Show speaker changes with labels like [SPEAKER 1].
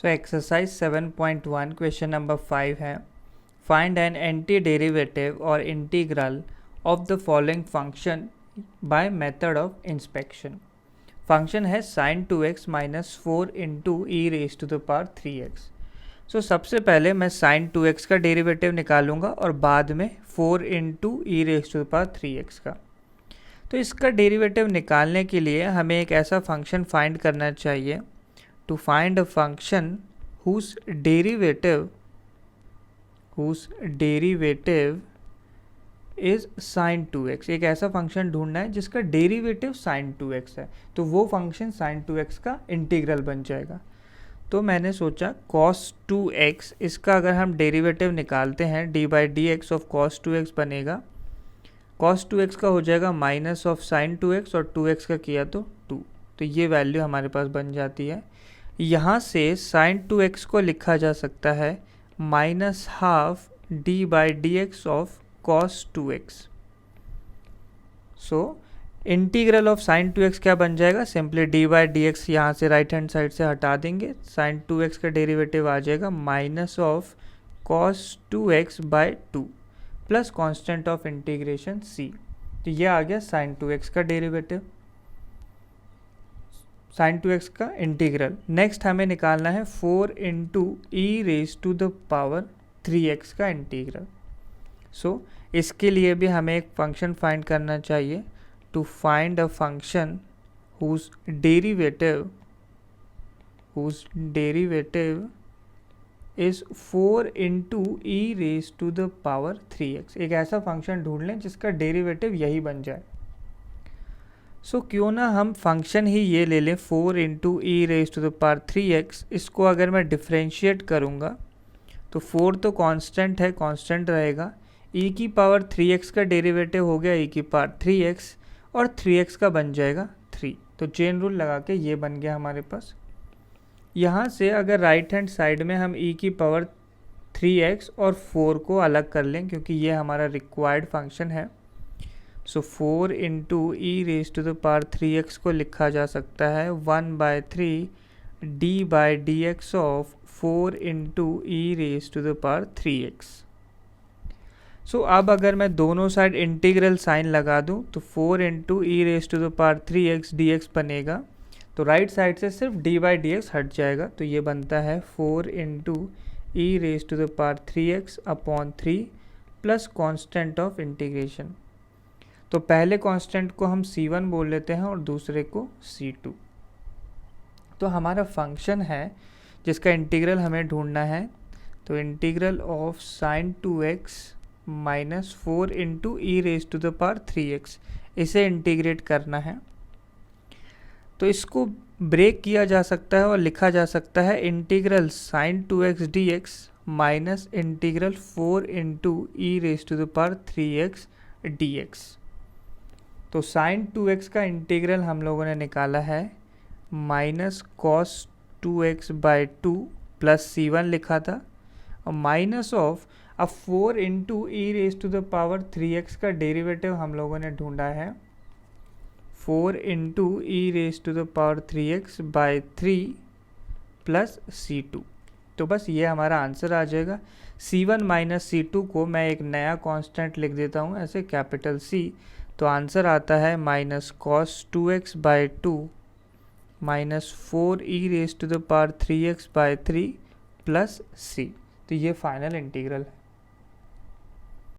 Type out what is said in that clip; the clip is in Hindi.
[SPEAKER 1] सो एक्सरसाइज 7.1 क्वेश्चन नंबर 5 है, फाइंड एन एंटी डेरिवेटिव और integral of the following function by method of inspection. Function है sin 2x minus 4 into e raise to the power 3x। So सबसे पहले मैं sin 2x का डेरिवेटिव निकालूंगा और बाद में 4 into e raise to the power 3x का। तो इसका डेरिवेटिव निकालने के लिए हमें एक ऐसा फंक्शन फाइंड करना चाहिए to find a function whose derivative is sin 2x। एक ऐसा फंक्शन ढूंढना है जिसका डेरिवेटिव sin 2x है, तो वो फंक्शन sin 2x का इंटीग्रल बन जाएगा। तो मैंने सोचा cos 2x, इसका अगर हम डेरिवेटिव निकालते हैं d by d x of cos 2x बनेगा, cos 2x का हो जाएगा माइनस ऑफ sin 2x और 2x का किया तो 2, तो ये वैल्यू हमारे पास बन जाती है। यहाँ से sin 2x को लिखा जा सकता है minus half D by d x of cos 2x। So integral of sin 2x क्या बन जाएगा, simply D by d x यहाँ से राइट हैंड साइड से हटा देंगे, sin 2x का डेरिवेटिव आ जाएगा minus of cos 2x by 2 plus constant of integration c। तो ये आ गया sin 2x का डेरिवेटिव, sin 2x का इंटीग्रल। नेक्स्ट हमें निकालना है 4 into e raise to the power 3x का इंटीग्रल। सो इसके लिए भी हमें एक फंक्शन फाइंड करना चाहिए to find a function whose derivative is 4 into e raise to the power 3x। एक ऐसा फंक्शन ढूंढ लें जिसका डेरिवेटिव यही बन जाए। क्यों ना हम फंक्शन ही ये ले लें 4 into e raise to the power 3x। इसको अगर मैं डिफ्रेंशिएट करूँगा तो 4 तो कांस्टेंट है, कांस्टेंट रहेगा, e की पावर 3x का डेरिवेटिव हो गया e की पावर 3x और 3x का बन जाएगा 3। तो चेन रूल लगा के ये बन गया हमारे पास। यहाँ से अगर राइट हैंड साइड में हम e की पावर 3x और 4 को अलग कर लें, क्योंकि ये हमारा रिक्वायर्ड फंक्शन है। 4 into e raise to the power 3x को लिखा जा सकता है 1/3 d by d x of 4 into e raise to the power 3x। अब अगर मैं दोनों साइड इंटीग्रल साइन लगा दूं तो 4 into e raise to the power 3x dx बनेगा, तो राइट साइड से सिर्फ डी बाई डी एक्स हट जाएगा, तो ये बनता है 4 into e raise to the power 3x upon 3 plus constant of integration. तो पहले कांस्टेंट को हम c1 बोल लेते हैं और दूसरे को c2। तो हमारा फंक्शन है जिसका इंटीग्रल हमें ढूंढना है, तो integral of sin 2x minus 4 into e raise to the power 3x, इसे इंटीग्रेट करना है। तो इसको ब्रेक किया जा सकता है और लिखा जा सकता है integral sin 2x dx minus integral 4 into e raise to the power 3x dx। तो sin 2x का इंटीग्रल हम लोगों ने निकाला है minus cos 2x by 2 plus c1 लिखा था, और माइनस ऑफ अब 4 into e raise to the power 3x का डेरिवेटिव हम लोगों ने ढूंढा है 4 into e raise to the power 3x by 3 plus c2। तो बस ये हमारा आंसर आ जाएगा। c1 माइनस c2 को मैं एक नया कांस्टेंट लिख देता हूँ ऐसे कैपिटल C, तो आंसर आता है minus cos 2x by 2 minus 4 e raise to the power 3x by 3 plus c। तो ये फाइनल इंटीग्रल है।